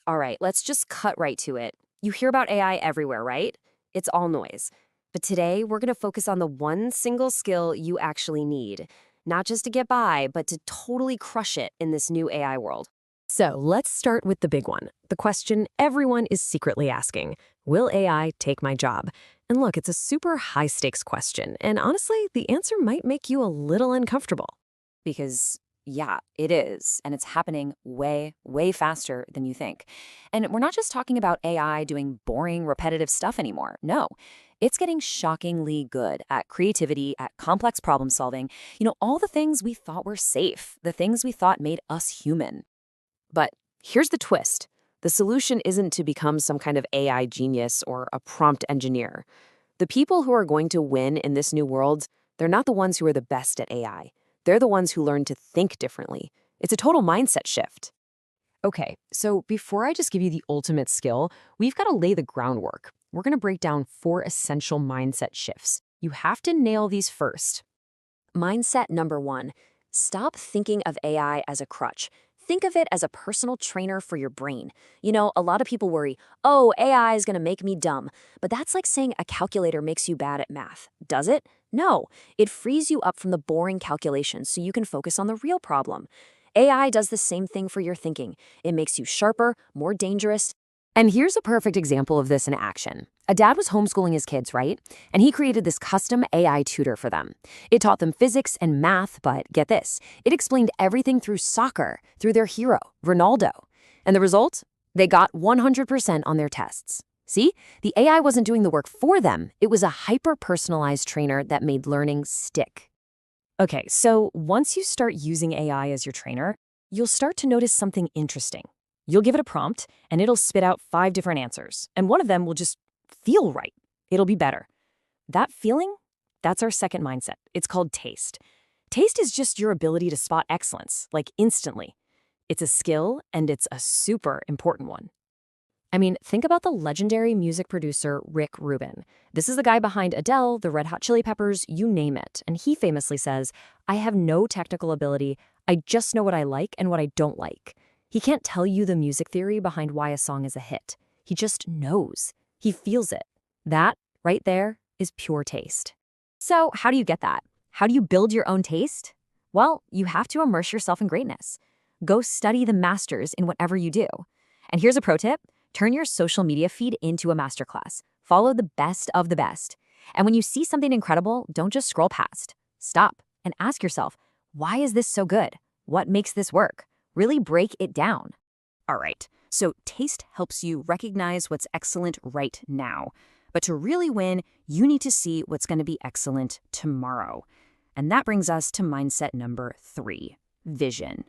All right, let's just cut right to it. You hear about AI everywhere, right? It's all noise. But today, we're going to focus on the one single skill you actually need, not just to get by, but to totally crush it in this new AI world. So let's start with the big one, the question everyone is secretly asking. Will AI take my job? And look, it's a super high-stakes question, and honestly, the answer might make you a little uncomfortable. Because, yeah, it is. And it's happening way, way faster than you think. And we're not just talking about AI doing boring, repetitive stuff anymore. No, it's getting shockingly good at creativity, at complex problem solving. All the things we thought were safe, the things we thought made us human. But here's the twist. The solution isn't to become some kind of AI genius or a prompt engineer. The people who are going to win in this new world, they're not the ones who are the best at AI. They're the ones who learn to think differently. It's a total mindset shift. Okay, so before I just give you the ultimate skill, we've got to lay the groundwork. We're going to break down 4 essential mindset shifts. You have to nail these first. Mindset number 1, stop thinking of AI as a crutch. Think of it as a personal trainer for your brain. A lot of people worry, oh, AI is going to make me dumb. But that's like saying a calculator makes you bad at math. Does it? No. It frees you up from the boring calculations so you can focus on the real problem. AI does the same thing for your thinking. It makes you sharper, more dangerous. And here's a perfect example of this in action. A dad was homeschooling his kids, right? And he created this custom AI tutor for them. It taught them physics and math, but get this, it explained everything through soccer, through their hero, Ronaldo. And the result? They got 100% on their tests. See? The AI wasn't doing the work for them. It was a hyper-personalized trainer that made learning stick. Okay, so once you start using AI as your trainer, you'll start to notice something interesting. You'll give it a prompt, and it'll spit out 5 different answers, and one of them will just feel right. It'll be better. That feeling, that's our second mindset. It's called taste. Taste is just your ability to spot excellence, like instantly. It's a skill, and it's a super important one. I mean, think about the legendary music producer Rick Rubin. This is the guy behind Adele, the Red Hot Chili Peppers, you name it. And he famously says, I have no technical ability. I just know what I like and what I don't like. He can't tell you the music theory behind why a song is a hit. He just knows. He feels it. That, right there, is pure taste. So how do you get that? How do you build your own taste? Well, you have to immerse yourself in greatness. Go study the masters in whatever you do. And here's a pro tip. Turn your social media feed into a masterclass. Follow the best of the best. And when you see something incredible, don't just scroll past. Stop and ask yourself, why is this so good? What makes this work? Really break it down. All right, so taste helps you recognize what's excellent right now. But to really win, you need to see what's going to be excellent tomorrow. And that brings us to mindset number 3, vision.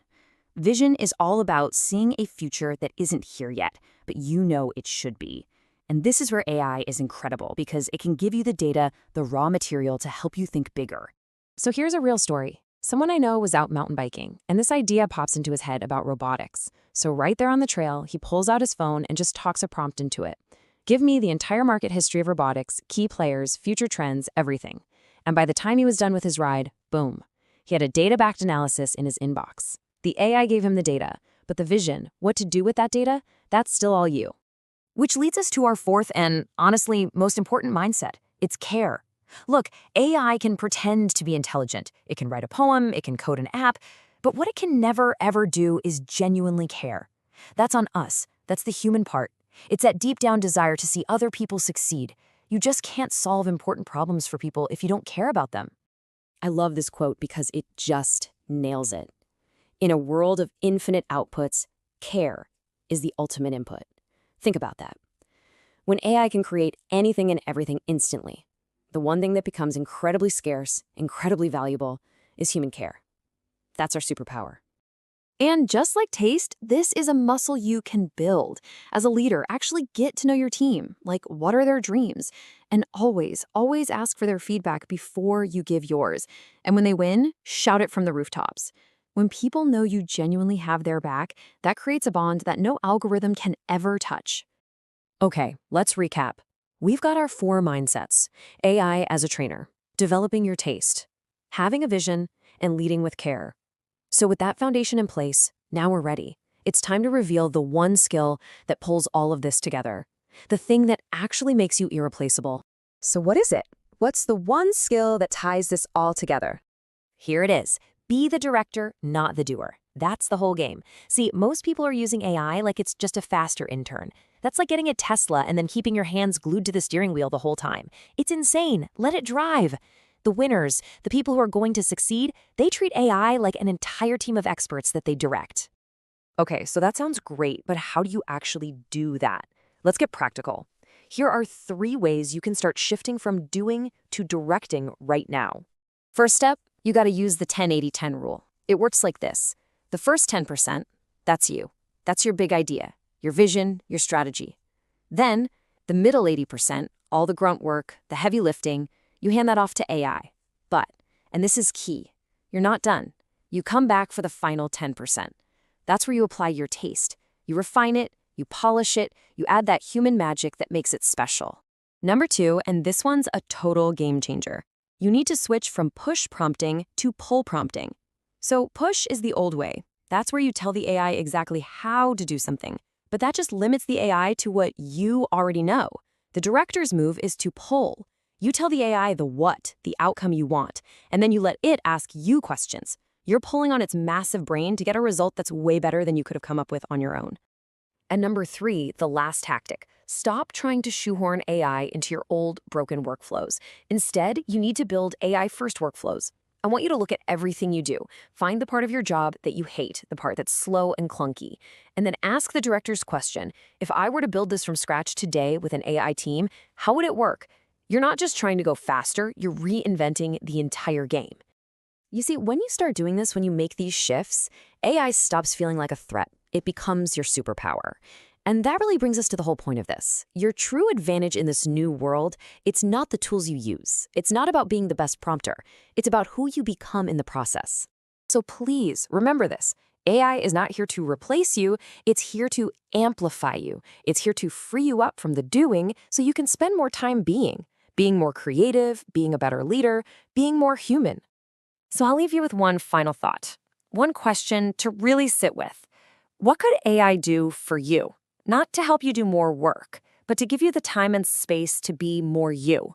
Vision is all about seeing a future that isn't here yet, but you know it should be. And this is where AI is incredible because it can give you the data, the raw material to help you think bigger. So here's a real story. Someone I know was out mountain biking, and this idea pops into his head about robotics. So right there on the trail, he pulls out his phone and just talks a prompt into it. Give me the entire market history of robotics, key players, future trends, everything. And by the time he was done with his ride, boom, he had a data-backed analysis in his inbox. The AI gave him the data, but the vision, what to do with that data, that's still all you. Which leads us to our 4th and, honestly, most important mindset. It's care. Look, AI can pretend to be intelligent. It can write a poem, it can code an app, but what it can never, ever do is genuinely care. That's on us. That's the human part. It's that deep down desire to see other people succeed. You just can't solve important problems for people if you don't care about them. I love this quote because it just nails it. In a world of infinite outputs, care is the ultimate input. Think about that. When AI can create anything and everything instantly, the one thing that becomes incredibly scarce, incredibly valuable, is human care. That's our superpower. And just like taste, this is a muscle you can build. As a leader, actually get to know your team. Like, what are their dreams? And always, always ask for their feedback before you give yours. And when they win, shout it from the rooftops. When people know you genuinely have their back, that creates a bond that no algorithm can ever touch. Okay, let's recap. We've got our 4 mindsets: AI as a trainer, developing your taste, having a vision, and leading with care. So with that foundation in place, now we're ready. It's time to reveal the one skill that pulls all of this together, the thing that actually makes you irreplaceable. So what is it? What's the one skill that ties this all together? Here it is. Be the director, not the doer. That's the whole game. See, most people are using AI like it's just a faster intern. That's like getting a Tesla and then keeping your hands glued to the steering wheel the whole time. It's insane. Let it drive. The winners, the people who are going to succeed, they treat AI like an entire team of experts that they direct. Okay, so that sounds great, but how do you actually do that? Let's get practical. Here are 3 ways you can start shifting from doing to directing right now. First step, you got to use the 10-80-10 rule. It works like this. The first 10%, that's you. That's your big idea, your vision, your strategy. Then, the middle 80%, all the grunt work, the heavy lifting, you hand that off to AI. But, and this is key, you're not done. You come back for the final 10%. That's where you apply your taste. You refine it, you polish it, you add that human magic that makes it special. Number 2, and this one's a total game changer. You need to switch from push prompting to pull prompting. So push is the old way. That's where you tell the AI exactly how to do something. But that just limits the AI to what you already know. The director's move is to pull. You tell the AI the what, the outcome you want, and then you let it ask you questions. You're pulling on its massive brain to get a result that's way better than you could have come up with on your own. And number 3, the last tactic. Stop trying to shoehorn AI into your old, broken workflows. Instead, you need to build AI-first workflows. I want you to look at everything you do. Find the part of your job that you hate, the part that's slow and clunky, and then ask the director's question. If I were to build this from scratch today with an AI team, how would it work? You're not just trying to go faster, you're reinventing the entire game. You see, when you start doing this, when you make these shifts, AI stops feeling like a threat. It becomes your superpower. And that really brings us to the whole point of this. Your true advantage in this new world, it's not the tools you use. It's not about being the best prompter. It's about who you become in the process. So please remember this. AI is not here to replace you. It's here to amplify you. It's here to free you up from the doing so you can spend more time being more creative, being a better leader, being more human. So I'll leave you with one final thought, one question to really sit with. What could AI do for you? Not to help you do more work, but to give you the time and space to be more you.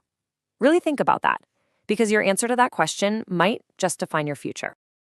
Really think about that, because your answer to that question might just define your future.